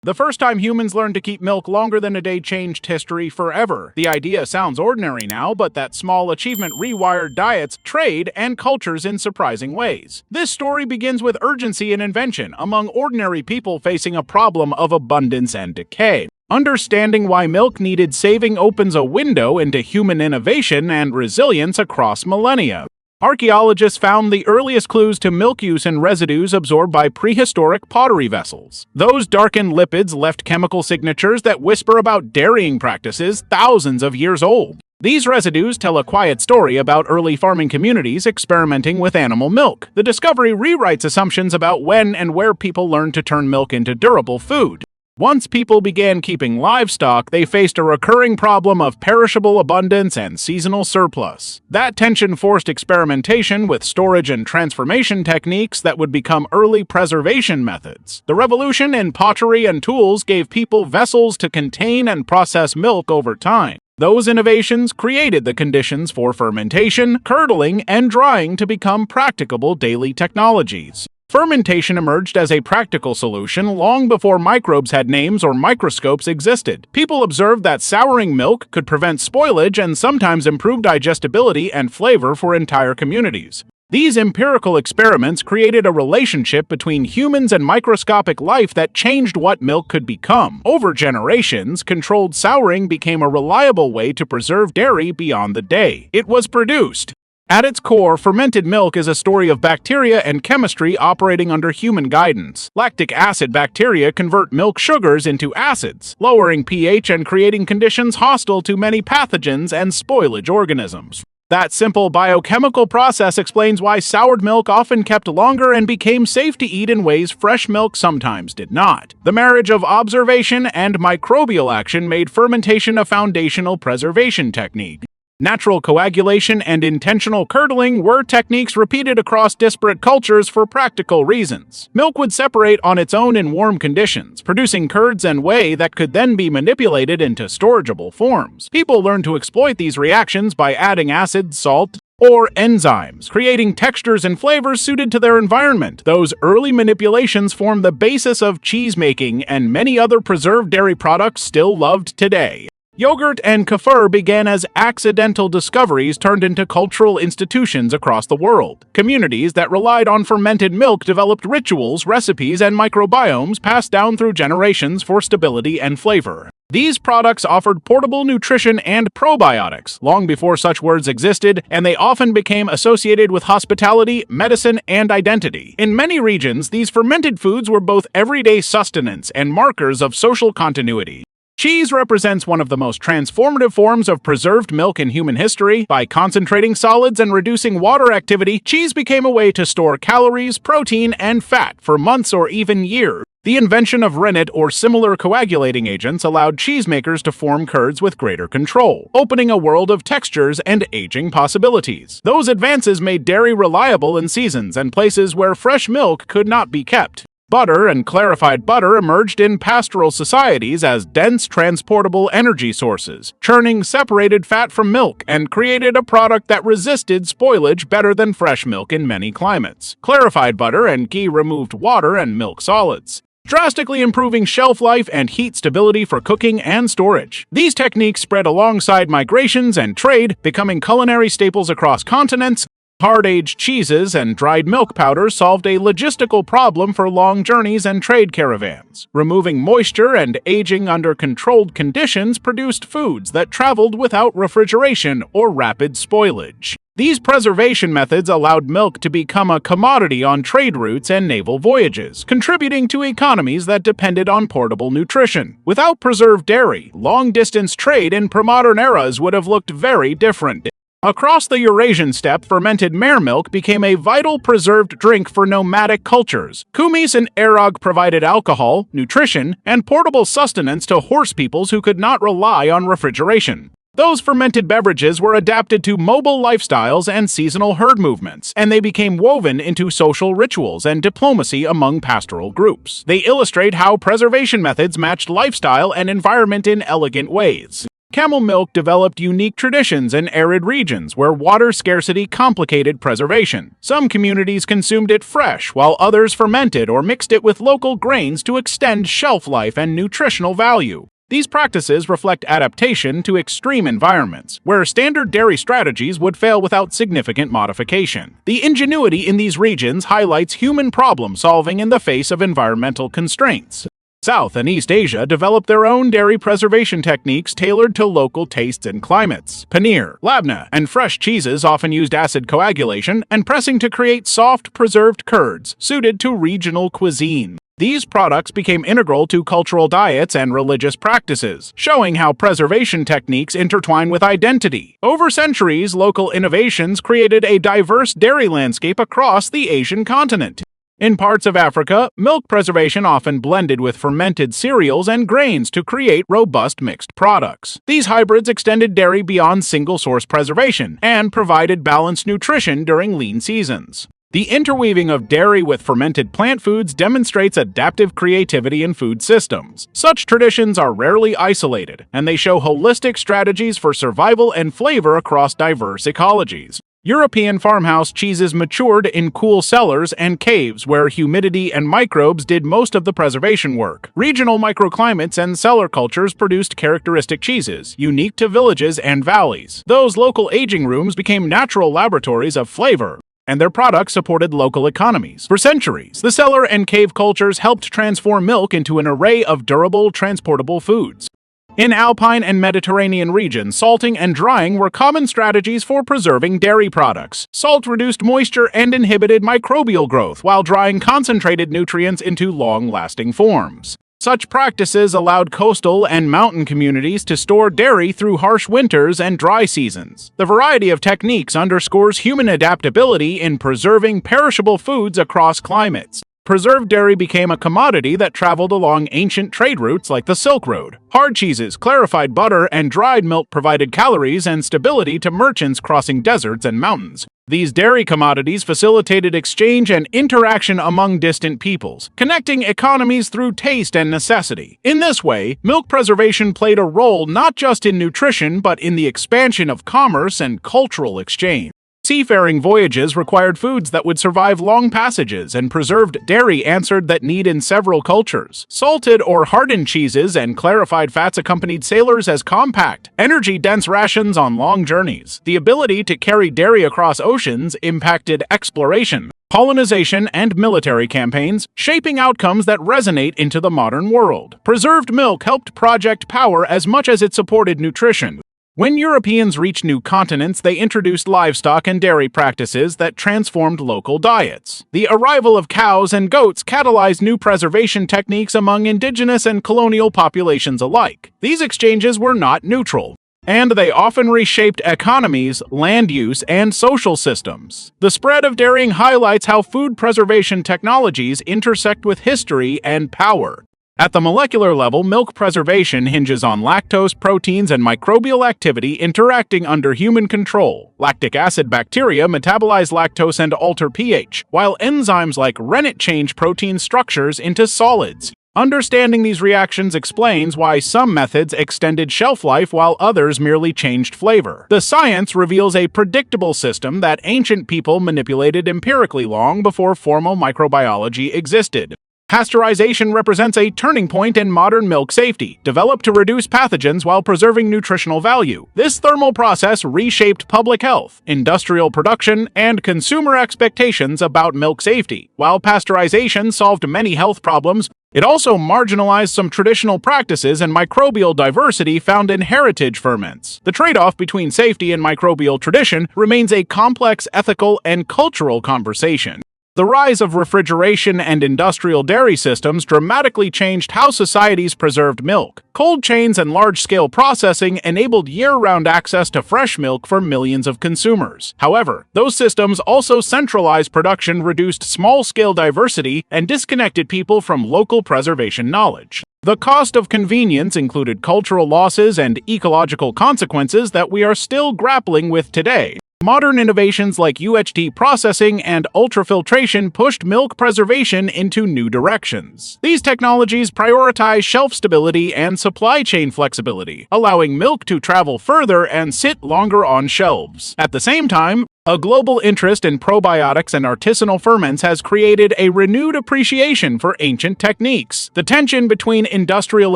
The first time humans learned to keep milk longer than a day changed history forever. The idea sounds ordinary now, but that small achievement rewired diets, trade, and cultures in surprising ways. This story begins with urgency and invention among ordinary people facing a problem of abundance and decay. Understanding why milk needed saving opens a window into human innovation and resilience across millennia. Archaeologists found the earliest clues to milk use in residues absorbed by prehistoric pottery vessels. Those darkened lipids left chemical signatures that whisper about dairying practices thousands of years old. These residues tell a quiet story about early farming communities experimenting with animal milk. The discovery rewrites assumptions about when and where people learned to turn milk into durable food. Once people began keeping livestock, they faced a recurring problem of perishable abundance and seasonal surplus. That tension forced experimentation with storage and transformation techniques that would become early preservation methods. The revolution in pottery and tools gave people vessels to contain and process milk over time. Those innovations created the conditions for fermentation, curdling, and drying to become practicable daily technologies. Fermentation emerged as a practical solution long before microbes had names or microscopes existed. People observed that souring milk could prevent spoilage and sometimes improve digestibility and flavor for entire communities. These empirical experiments created a relationship between humans and microscopic life that changed what milk could become. Over generations, controlled souring became a reliable way to preserve dairy beyond the day it was produced. At its core, fermented milk is a story of bacteria and chemistry operating under human guidance. Lactic acid bacteria convert milk sugars into acids, lowering pH and creating conditions hostile to many pathogens and spoilage organisms. That simple biochemical process explains why soured milk often kept longer and became safe to eat in ways fresh milk sometimes did not. The marriage of observation and microbial action made fermentation a foundational preservation technique. Natural coagulation and intentional curdling were techniques repeated across disparate cultures for practical reasons. Milk would separate on its own in warm conditions, producing curds and whey that could then be manipulated into storageable forms. People learned to exploit these reactions by adding acid, salt, or enzymes, creating textures and flavors suited to their environment. Those early manipulations form the basis of cheese-making and many other preserved dairy products still loved today. Yogurt and kefir began as accidental discoveries turned into cultural institutions across the world. Communities that relied on fermented milk developed rituals, recipes, and microbiomes passed down through generations for stability and flavor. These products offered portable nutrition and probiotics long before such words existed, and they often became associated with hospitality, medicine, and identity. In many regions, these fermented foods were both everyday sustenance and markers of social continuity. Cheese represents one of the most transformative forms of preserved milk in human history. By concentrating solids and reducing water activity, cheese became a way to store calories, protein, and fat for months or even years. The invention of rennet or similar coagulating agents allowed cheesemakers to form curds with greater control, opening a world of textures and aging possibilities. Those advances made dairy reliable in seasons and places where fresh milk could not be kept. Butter and clarified butter emerged in pastoral societies as dense, transportable energy sources, churning separated fat from milk and created a product that resisted spoilage better than fresh milk in many climates. Clarified butter and ghee removed water and milk solids, drastically improving shelf life and heat stability for cooking and storage. These techniques spread alongside migrations and trade, becoming culinary staples across continents. Hard-aged cheeses and dried milk powder solved a logistical problem for long journeys and trade caravans. Removing moisture and aging under controlled conditions produced foods that traveled without refrigeration or rapid spoilage. These preservation methods allowed milk to become a commodity on trade routes and naval voyages, contributing to economies that depended on portable nutrition. Without preserved dairy, long-distance trade in pre-modern eras would have looked very different. Across the Eurasian steppe, fermented mare milk became a vital preserved drink for nomadic cultures. Kumis and arog provided alcohol, nutrition, and portable sustenance to horse peoples who could not rely on refrigeration. Those fermented beverages were adapted to mobile lifestyles and seasonal herd movements, and they became woven into social rituals and diplomacy among pastoral groups. They illustrate how preservation methods matched lifestyle and environment in elegant ways. Camel milk developed unique traditions in arid regions where water scarcity complicated preservation. Some communities consumed it fresh, while others fermented or mixed it with local grains to extend shelf life and nutritional value. These practices reflect adaptation to extreme environments, where standard dairy strategies would fail without significant modification. The ingenuity in these regions highlights human problem-solving in the face of environmental constraints. South and East Asia developed their own dairy preservation techniques tailored to local tastes and climates. Paneer, labna, and fresh cheeses often used acid coagulation and pressing to create soft, preserved curds suited to regional cuisine. These products became integral to cultural diets and religious practices, showing how preservation techniques intertwine with identity. Over centuries, local innovations created a diverse dairy landscape across the Asian continent. In parts of Africa, milk preservation often blended with fermented cereals and grains to create robust mixed products. These hybrids extended dairy beyond single-source preservation and provided balanced nutrition during lean seasons. The interweaving of dairy with fermented plant foods demonstrates adaptive creativity in food systems. Such traditions are rarely isolated, and they show holistic strategies for survival and flavor across diverse ecologies. European farmhouse cheeses matured in cool cellars and caves where humidity and microbes did most of the preservation work. Regional microclimates and cellar cultures produced characteristic cheeses, unique to villages and valleys. Those local aging rooms became natural laboratories of flavor, and their products supported local economies. For centuries, the cellar and cave cultures helped transform milk into an array of durable, transportable foods. In Alpine and Mediterranean regions, salting and drying were common strategies for preserving dairy products. Salt reduced moisture and inhibited microbial growth, while drying concentrated nutrients into long-lasting forms. Such practices allowed coastal and mountain communities to store dairy through harsh winters and dry seasons. The variety of techniques underscores human adaptability in preserving perishable foods across climates. Preserved dairy became a commodity that traveled along ancient trade routes like the Silk Road. Hard cheeses, clarified butter, and dried milk provided calories and stability to merchants crossing deserts and mountains. These dairy commodities facilitated exchange and interaction among distant peoples, connecting economies through taste and necessity. In this way, milk preservation played a role not just in nutrition but in the expansion of commerce and cultural exchange. Seafaring voyages required foods that would survive long passages, and preserved dairy answered that need in several cultures. Salted or hardened cheeses and clarified fats accompanied sailors as compact, energy-dense rations on long journeys. The ability to carry dairy across oceans impacted exploration, colonization, and military campaigns, shaping outcomes that resonate into the modern world. Preserved milk helped project power as much as it supported nutrition. When Europeans reached new continents, they introduced livestock and dairy practices that transformed local diets. The arrival of cows and goats catalyzed new preservation techniques among indigenous and colonial populations alike. These exchanges were not neutral, and they often reshaped economies, land use, and social systems. The spread of dairying highlights how food preservation technologies intersect with history and power. At the molecular level, milk preservation hinges on lactose, proteins, and microbial activity interacting under human control. Lactic acid bacteria metabolize lactose and alter pH, while enzymes like rennet change protein structures into solids. Understanding these reactions explains why some methods extended shelf life while others merely changed flavor. The science reveals a predictable system that ancient people manipulated empirically long before formal microbiology existed. Pasteurization represents a turning point in modern milk safety, developed to reduce pathogens while preserving nutritional value. This thermal process reshaped public health, industrial production, and consumer expectations about milk safety. While pasteurization solved many health problems, it also marginalized some traditional practices and microbial diversity found in heritage ferments. The trade-off between safety and microbial tradition remains a complex ethical and cultural conversation. The rise of refrigeration and industrial dairy systems dramatically changed how societies preserved milk. Cold chains and large-scale processing enabled year-round access to fresh milk for millions of consumers. However, those systems also centralized production, reduced small-scale diversity, and disconnected people from local preservation knowledge. The cost of convenience included cultural losses and ecological consequences that we are still grappling with today. Modern innovations like UHT processing and ultrafiltration pushed milk preservation into new directions. These technologies prioritize shelf stability and supply chain flexibility, allowing milk to travel further and sit longer on shelves. At the same time, a global interest in probiotics and artisanal ferments has created a renewed appreciation for ancient techniques. The tension between industrial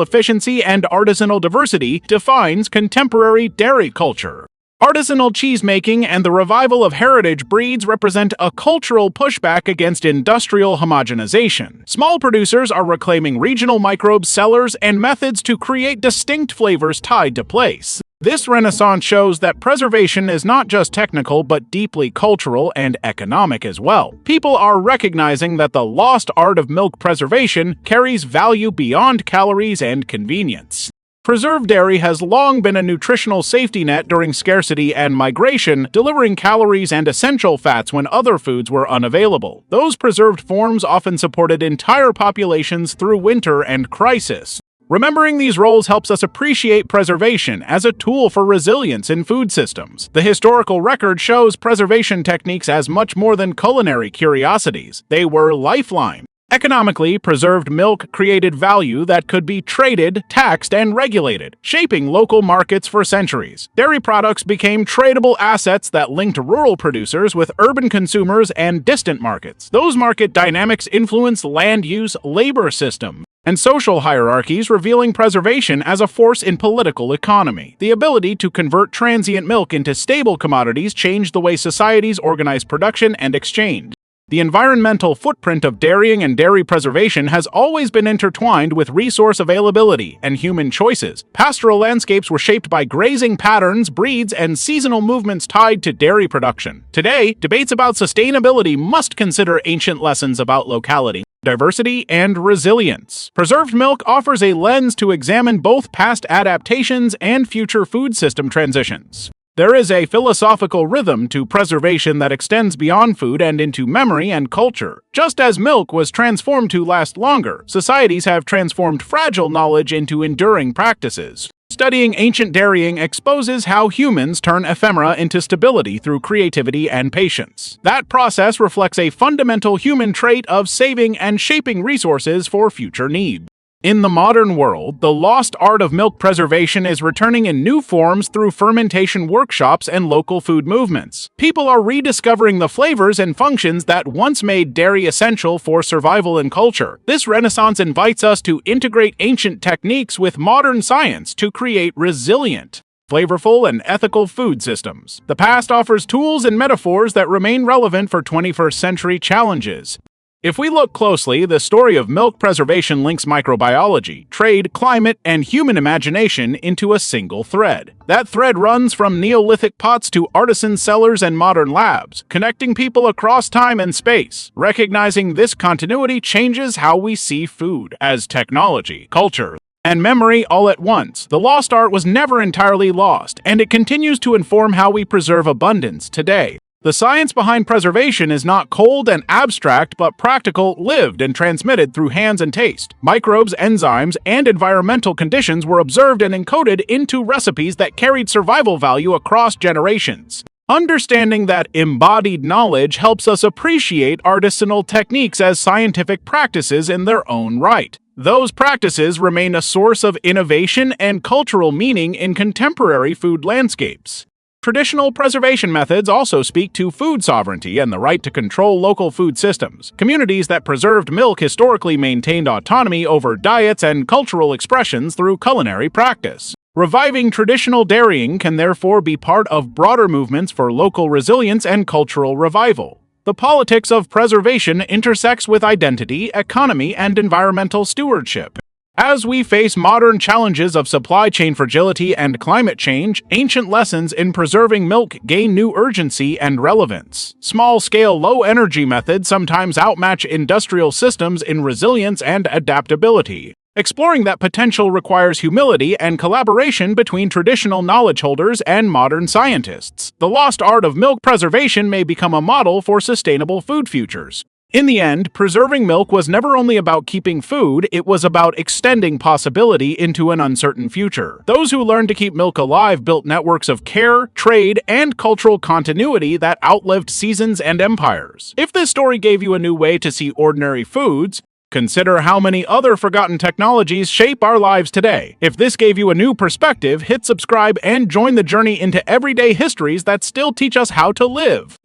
efficiency and artisanal diversity defines contemporary dairy culture. Artisanal cheesemaking and the revival of heritage breeds represent a cultural pushback against industrial homogenization. Small producers are reclaiming regional microbes, cellars, and methods to create distinct flavors tied to place. This renaissance shows that preservation is not just technical but deeply cultural and economic as well. People are recognizing that the lost art of milk preservation carries value beyond calories and convenience. Preserved dairy has long been a nutritional safety net during scarcity and migration, delivering calories and essential fats when other foods were unavailable. Those preserved forms often supported entire populations through winter and crisis. Remembering these roles helps us appreciate preservation as a tool for resilience in food systems. The historical record shows preservation techniques as much more than culinary curiosities. They were lifelines. Economically, preserved milk created value that could be traded, taxed, and regulated, shaping local markets for centuries. Dairy products became tradable assets that linked rural producers with urban consumers and distant markets. Those market dynamics influenced land use, labor systems, and social hierarchies, revealing preservation as a force in political economy. The ability to convert transient milk into stable commodities changed the way societies organized production and exchange. The environmental footprint of dairying and dairy preservation has always been intertwined with resource availability and human choices. Pastoral landscapes were shaped by grazing patterns, breeds, and seasonal movements tied to dairy production. Today, debates about sustainability must consider ancient lessons about locality, diversity, and resilience. Preserved milk offers a lens to examine both past adaptations and future food system transitions. There is a philosophical rhythm to preservation that extends beyond food and into memory and culture. Just as milk was transformed to last longer, societies have transformed fragile knowledge into enduring practices. Studying ancient dairying exposes how humans turn ephemera into stability through creativity and patience. That process reflects a fundamental human trait of saving and shaping resources for future needs. In the modern world, the lost art of milk preservation is returning in new forms through fermentation workshops and local food movements. People are rediscovering the flavors and functions that once made dairy essential for survival and culture. This renaissance invites us to integrate ancient techniques with modern science to create resilient, flavorful, and ethical food systems. The past offers tools and metaphors that remain relevant for 21st century challenges. If we look closely, the story of milk preservation links microbiology, trade, climate, and human imagination into a single thread. That thread runs from Neolithic pots to artisan cellars and modern labs, connecting people across time and space. Recognizing this continuity changes how we see food, as technology, culture, and memory all at once. The lost art was never entirely lost, and it continues to inform how we preserve abundance today. The science behind preservation is not cold and abstract, but practical, lived, and transmitted through hands and taste. Microbes, enzymes, and environmental conditions were observed and encoded into recipes that carried survival value across generations. Understanding that embodied knowledge helps us appreciate artisanal techniques as scientific practices in their own right. Those practices remain a source of innovation and cultural meaning in contemporary food landscapes. Traditional preservation methods also speak to food sovereignty and the right to control local food systems. Communities that preserved milk historically maintained autonomy over diets and cultural expressions through culinary practice. Reviving traditional dairying can therefore be part of broader movements for local resilience and cultural revival. The politics of preservation intersects with identity, economy, and environmental stewardship. As we face modern challenges of supply chain fragility and climate change, ancient lessons in preserving milk gain new urgency and relevance. Small-scale, low-energy methods sometimes outmatch industrial systems in resilience and adaptability. Exploring that potential requires humility and collaboration between traditional knowledge holders and modern scientists. The lost art of milk preservation may become a model for sustainable food futures. In the end, preserving milk was never only about keeping food, it was about extending possibility into an uncertain future. Those who learned to keep milk alive built networks of care, trade, and cultural continuity that outlived seasons and empires. If this story gave you a new way to see ordinary foods, consider how many other forgotten technologies shape our lives today. If this gave you a new perspective, hit subscribe and join the journey into everyday histories that still teach us how to live.